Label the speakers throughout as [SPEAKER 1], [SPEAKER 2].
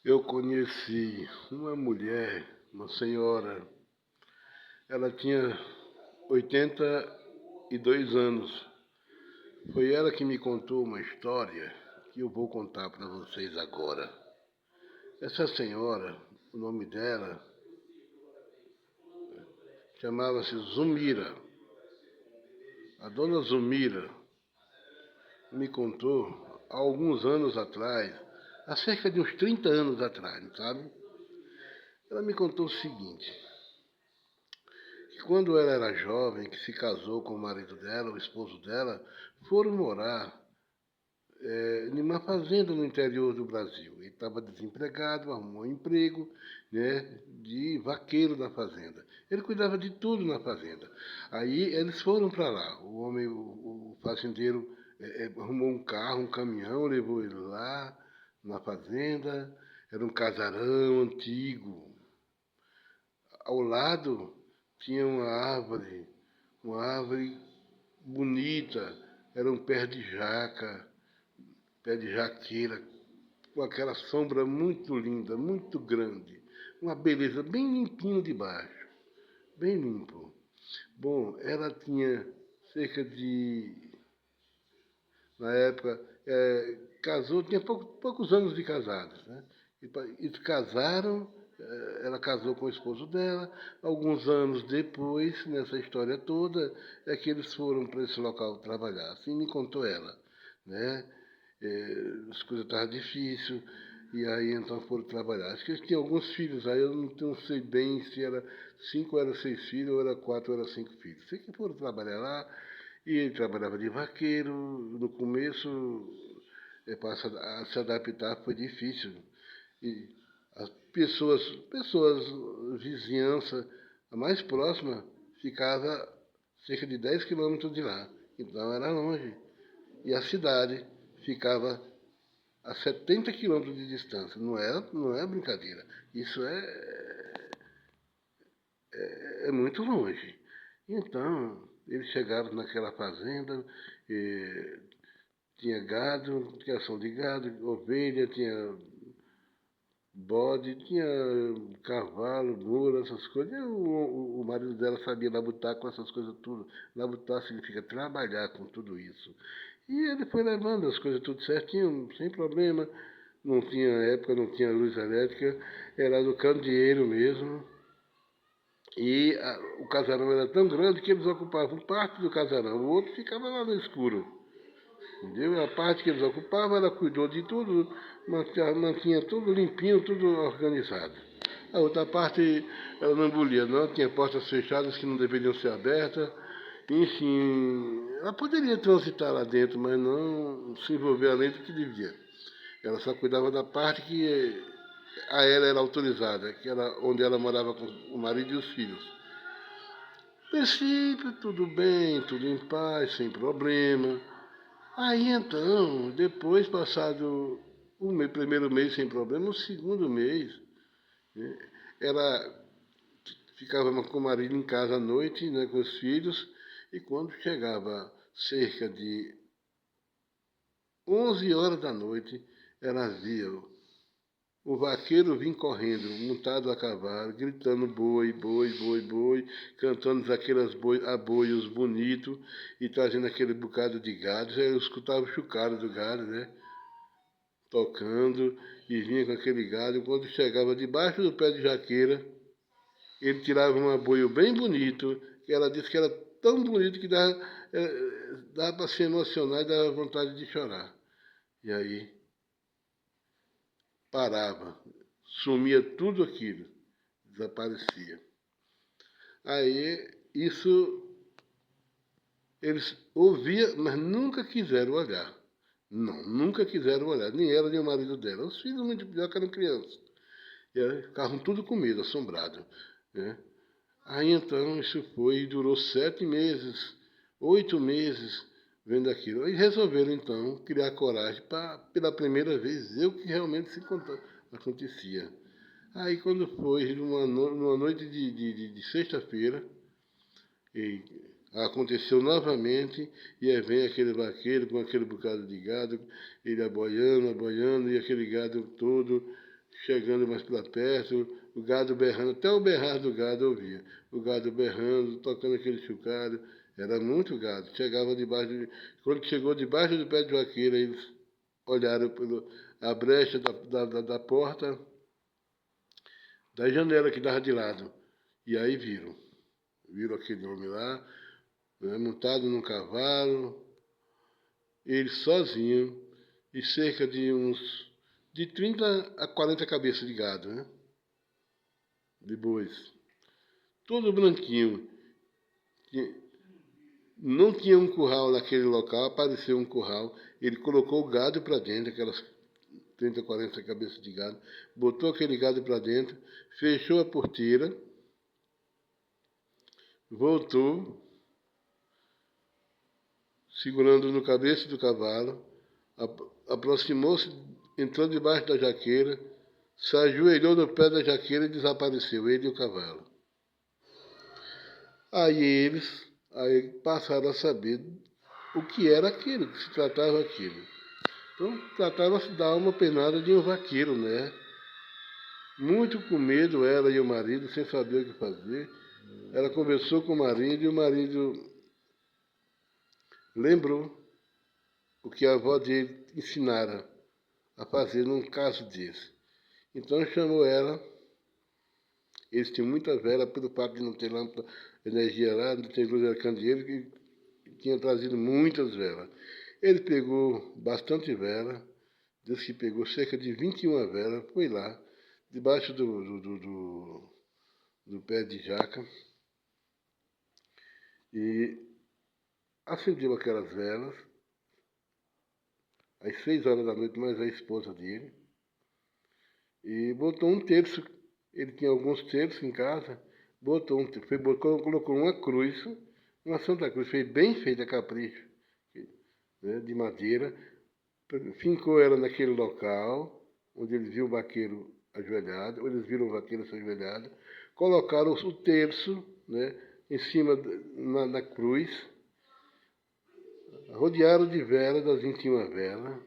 [SPEAKER 1] Eu conheci uma mulher, uma senhora, ela tinha 82 anos. Foi ela que me contou uma história que eu vou contar para vocês agora. Essa senhora, o nome dela chamava-se Zumira. A dona Zumira me contou há alguns anos atrás, há cerca de uns 30 anos atrás, sabe? Ela me contou o seguinte: que quando ela era jovem, que se casou com o marido dela, o esposo dela, foram morar em uma fazenda no interior do Brasil. Ele estava desempregado, arrumou um emprego, né, de vaqueiro na fazenda. Ele cuidava de tudo na fazenda. Aí eles foram para lá. O homem, o fazendeiro, arrumou um carro, um caminhão, levou ele lá na fazenda. Era um casarão antigo. Ao lado tinha uma árvore bonita, era um pé de jaqueira, com aquela sombra muito linda, muito grande, uma beleza bem limpinho de baixo, bem limpo. Bom, ela tinha cerca de, na época, casou, tinha poucos anos de casados, né? E casaram, ela casou com o esposo dela. Alguns anos depois, nessa história toda, é que eles foram para esse local trabalhar. Assim me contou ela, né? As coisas estavam difíceis, e aí então foram trabalhar. Acho que eles tinham alguns filhos, aí eu não sei bem se era 5 ou era 6 filhos, ou era 4 ou era 5 filhos. Sei que foram trabalhar lá, e ele trabalhava de vaqueiro. No começo, para se adaptar foi difícil. E as vizinhança, a mais próxima, ficava cerca de 10 quilômetros de lá. Então era longe. E a cidade ficava a 70 quilômetros de distância. Não é brincadeira. Isso é muito longe. Então, eles chegaram naquela fazenda, tinha gado, criação de gado, ovelha, tinha bode, tinha cavalo, mula, essas coisas. E o marido dela sabia labutar com essas coisas tudo. Labutar significa trabalhar com tudo isso. E ele foi levando as coisas tudo certinho, sem problema. Não tinha época, não tinha luz elétrica, era do candeeiro mesmo. E o casarão era tão grande que eles ocupavam parte do casarão, o outro ficava lá no escuro. Entendeu? A parte que eles ocupavam, ela cuidou de tudo, mantinha tudo limpinho, tudo organizado. A outra parte, ela não embolia, não, tinha portas fechadas que não deveriam ser abertas. Enfim, ela poderia transitar lá dentro, mas não se envolver além do que devia. Ela só cuidava da parte que a ela era autorizada, que era onde ela morava com o marido e os filhos. No princípio, tudo bem, tudo em paz, sem problema. Aí então, depois, passado primeiro mês sem problema, o segundo mês, né, ela ficava com o marido em casa à noite, né, com os filhos, e quando chegava cerca de 11 horas da noite, ela via o vaqueiro vir correndo, montado a cavalo, gritando boi, boi, boi, boi, cantando aqueles aboios bonitos e trazendo aquele bocado de gado. Eu escutava o chocalho do gado, né? Tocando, e vinha com aquele gado. Quando chegava debaixo do pé de jaqueira, ele tirava um aboio bem bonito, que ela disse que era tão bonito que dava para se emocionar e dava vontade de chorar. E aí parava, sumia tudo aquilo, desaparecia. Aí isso eles ouviam, mas nunca quiseram olhar. Não, nunca quiseram olhar, nem ela nem o marido dela. Os filhos muito pior que eram crianças. E aí, ficavam tudo com medo, assombrados. Né? Aí então isso foi e durou 7 meses, 8 meses vendo aquilo. Aí resolveram então criar coragem para, pela primeira vez, ver o que realmente acontecia. Aí quando foi numa noite de sexta-feira, aconteceu novamente, e aí vem aquele vaqueiro com aquele bocado de gado, ele aboiando, aboiando, e aquele gado todo chegando mais para perto, o gado berrando, até o berrar do gado eu ouvia. O gado berrando, tocando aquele chocalho, era muito gado. Chegava debaixo quando chegou debaixo do pé de vaqueira, eles olharam pela a brecha da porta, da janela que dava de lado. E aí viram aquele homem lá, né, montado num cavalo, ele sozinho, e cerca de 30 a 40 cabeças de gado, né? De bois. Todo branquinho. Não tinha um curral naquele local, apareceu um curral. Ele colocou o gado para dentro, aquelas 30, 40 cabeças de gado, botou aquele gado para dentro, fechou a porteira, voltou, segurando no cabeça do cavalo, aproximou-se, entrou debaixo da jaqueira, se ajoelhou no pé da jaqueira e desapareceu, ele e o cavalo. Aí passaram a saber o que era aquilo, que se tratava aquilo. Então, tratava-se da alma penada de um vaqueiro, né? Muito com medo, ela e o marido, sem saber o que fazer. Ela conversou com o marido e o marido lembrou o que a avó dele ensinara a fazer num caso desse. Então chamou ela. Eles tinham muita vela, pelo fato de não ter lâmpada, energia lá, não ter luz, era candeeiro, que tinha trazido muitas velas. Ele pegou bastante vela, disse que pegou cerca de 21 velas, foi lá, debaixo do pé de jaca, e acendeu aquelas velas, às 6 horas da noite, mais a esposa dele, e botou um terço, ele tinha alguns terços em casa, colocou uma cruz, uma Santa Cruz, fez bem feita a capricho, né, de madeira, fincou ela naquele local, onde ele viu o vaqueiro ajoelhado, ou eles viram o vaqueiro ajoelhado, colocaram o terço, né, em cima, na cruz, rodearam de velas, das 21 velas,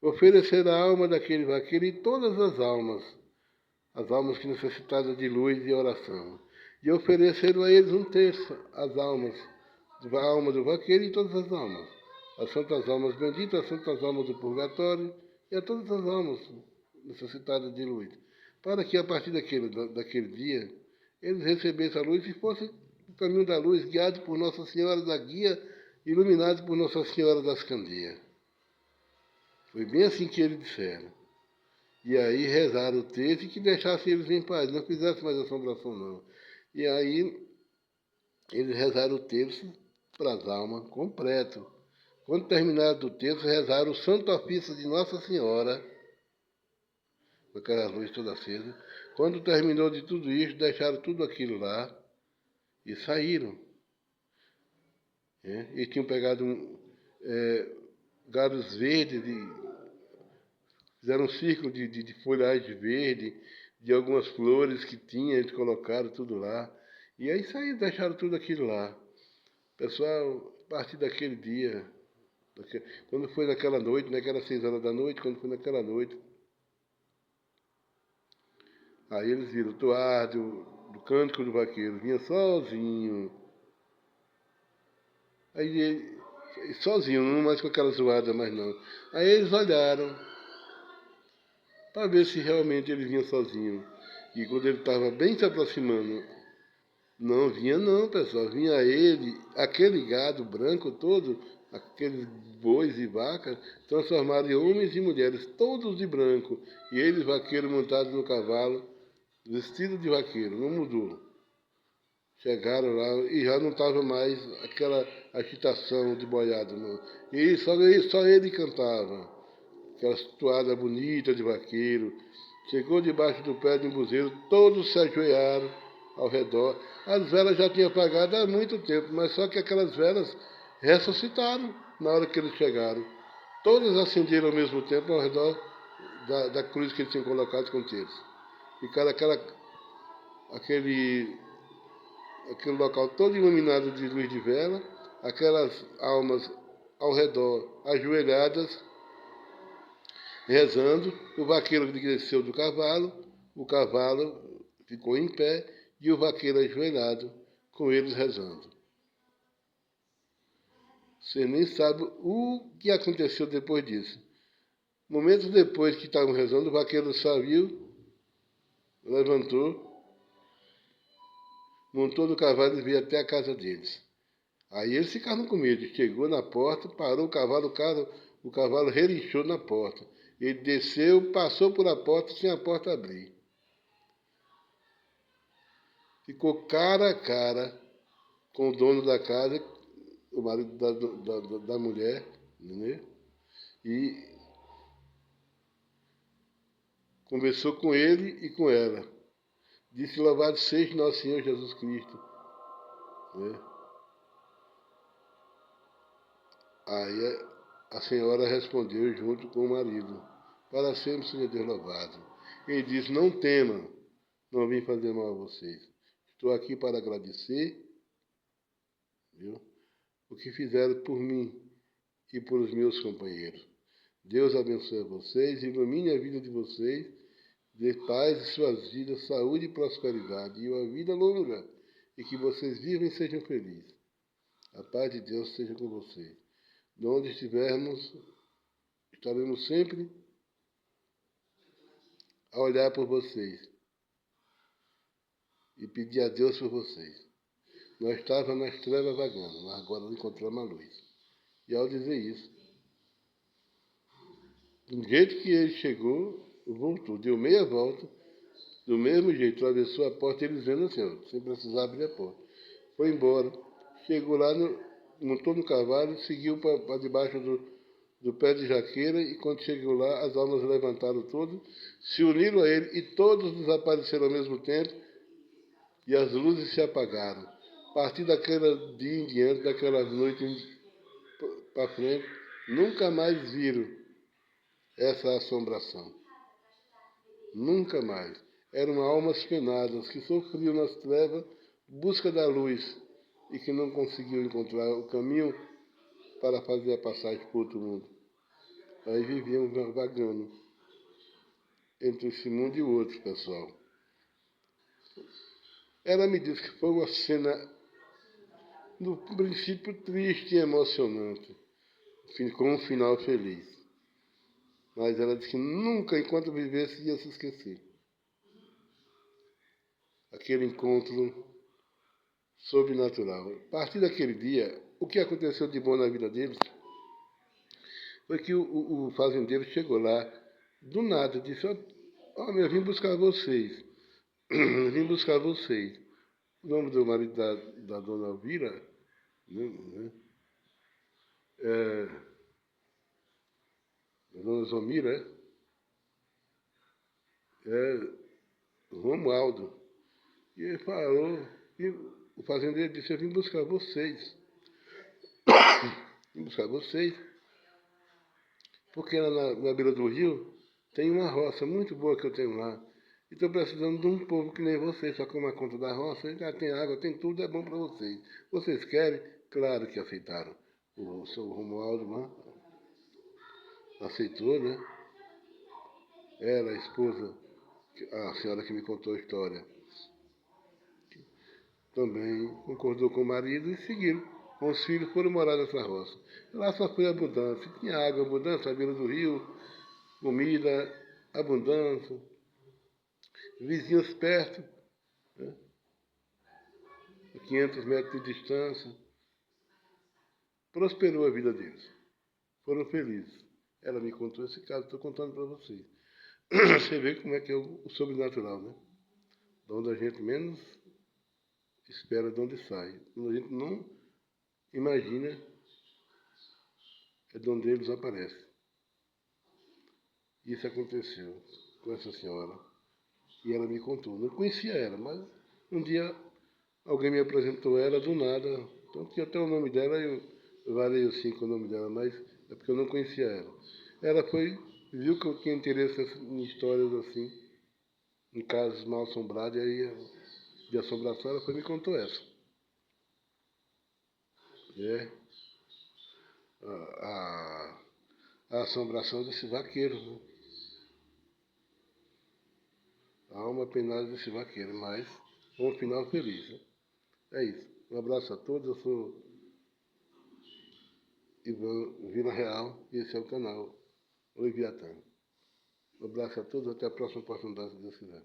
[SPEAKER 1] ofereceram a alma daquele vaqueiro e todas as almas que necessitavam de luz e oração. E ofereceram a eles um terço, as almas, a alma do vaqueiro e todas as almas. As santas almas benditas, as santas almas do purgatório e a todas as almas necessitadas de luz. Para que a partir daquele dia eles recebessem a luz e fossem o caminho da luz, guiados por Nossa Senhora da Guia, iluminados por Nossa Senhora das Candeias. Foi bem assim que eles disseram. E aí rezaram o texto e que deixassem eles em paz, não fizessem mais assombração não. E aí eles rezaram o texto para as almas completo. Quando terminaram o texto, rezaram o Santo Ofício de Nossa Senhora, com aquelas luzes todas acesas. Quando terminou de tudo isso, deixaram tudo aquilo lá e saíram. E tinham pegado galhos verdes, fizeram um círculo de folhagem verde, de algumas flores que tinha, eles colocaram tudo lá. E aí saíram, deixaram tudo aquilo lá. Pessoal, a partir daquele dia, quando foi naquela noite, né, que era 6 horas da noite, quando foi naquela noite, aí eles viram o toar do cântico do vaqueiro, vinha sozinho. Aí sozinho, não mais com aquela zoada mais não. Aí eles olharam para ver se realmente ele vinha sozinho. E quando ele estava bem se aproximando, não vinha não, pessoal, vinha ele, aquele gado branco todo, aqueles bois e vacas, transformados em homens e mulheres, todos de branco, e eles, vaqueiro montado no cavalo, vestido de vaqueiro, não mudou. Chegaram lá e já não estava mais aquela agitação de boiada, não. E só ele cantava, aquela toada bonita de vaqueiro. Chegou debaixo do pé de um buzeiro, todos se ajoelharam ao redor. As velas já tinham apagado há muito tempo, mas só que aquelas velas ressuscitaram na hora que eles chegaram. Todas acenderam ao mesmo tempo ao redor da cruz que eles tinham colocado com o terço. Ficaram aquele local todo iluminado de luz de vela, aquelas almas ao redor ajoelhadas, rezando, o vaqueiro desceu do cavalo, o cavalo ficou em pé e o vaqueiro ajoelhado, com eles rezando. Você nem sabe o que aconteceu depois disso. Momentos depois que estavam rezando, o vaqueiro saiu, levantou, montou no cavalo e veio até a casa deles. Aí eles ficaram com medo. Chegou na porta, parou o cavalo relinchou na porta. Ele desceu, passou por a porta sem a porta abrir. Ficou cara a cara com o dono da casa, o marido da mulher, né? E conversou com ele e com ela. Disse: louvado seja nosso Senhor Jesus Cristo. Né? Aí a senhora respondeu junto com o marido: para sempre seja Deus louvado. Ele disse: não tema, não vim fazer mal a vocês. Estou aqui para agradecer, viu, o que fizeram por mim e por os meus companheiros. Deus abençoe vocês, ilumine a vida de vocês, dê paz em suas vidas, saúde e prosperidade, e uma vida longa, e que vocês vivam e sejam felizes. A paz de Deus esteja com vocês. De onde estivermos, estaremos sempre a olhar por vocês e pedir a Deus por vocês. Nós estávamos nas trevas vagando, mas agora encontramos a luz. E ao dizer isso, do jeito que ele chegou, voltou, deu meia volta, do mesmo jeito, atravessou a porta, eles vendo assim, ó, sem precisar abrir a porta. Foi embora, chegou lá, montou no cavalo, seguiu para debaixo do pé de jaqueira, e quando chegou lá, as almas levantaram todas, se uniram a ele, e todos desapareceram ao mesmo tempo, e as luzes se apagaram. A partir daquele dia em diante, daquela noite para frente, nunca mais viram essa assombração. Nunca mais. Eram almas penadas que sofriam nas trevas, busca da luz, e que não conseguiam encontrar o caminho para fazer a passagem para outro mundo. Aí viviam vagando entre esse mundo e o outro, pessoal. Ela me disse que foi uma cena, no princípio, triste e emocionante, com um final feliz. Mas ela disse que nunca, enquanto vivesse, ia se esquecer. Aquele encontro sobrenatural. A partir daquele dia, o que aconteceu de bom na vida deles foi que o fazendeiro chegou lá, do nada, disse: ó, eu vim buscar vocês. Vim buscar vocês. O nome do marido da dona Elvira, né? É, a dona Zomira, é Romualdo. E ele falou, e o fazendeiro disse: eu vim buscar vocês. Vim buscar vocês, porque lá na beira do rio tem uma roça muito boa que eu tenho lá. E estou precisando de um povo que nem vocês, só com uma conta da roça, já tem água, tem tudo, é bom para vocês. Vocês querem? Claro que aceitaram. O seu Romualdo, né, aceitou, né? Ela, a esposa, a senhora que me contou a história, também concordou com o marido e seguiram. Com os filhos foram morar nessa roça. Lá só foi abundância. Tinha água, abundância, à beira do rio, comida, abundância, vizinhos perto, né, a 500 metros de distância. Prosperou a vida deles. Foram felizes. Ela me contou esse caso, estou contando para vocês. Você vê como é que é o sobrenatural, né? De onde a gente menos espera, de onde sai. Quando a gente não imagina, é de onde eles aparecem. Isso aconteceu com essa senhora. E ela me contou. Não conhecia ela, mas um dia alguém me apresentou ela do nada. Então tinha até o nome dela, eu varei assim com o nome dela, mas é porque eu não conhecia ela. Ela foi, viu que eu tinha interesse em histórias assim, em casos mal assombrados, e aí de assombração ela foi e me contou essa. É a assombração desse vaqueiro, né? A alma penada desse vaqueiro, mas um final feliz. Né? É isso. Um abraço a todos. Eu sou Ivan Vila Real e esse é o canal Leviatã. Um abraço a todos. Até a próxima oportunidade, se Deus quiser.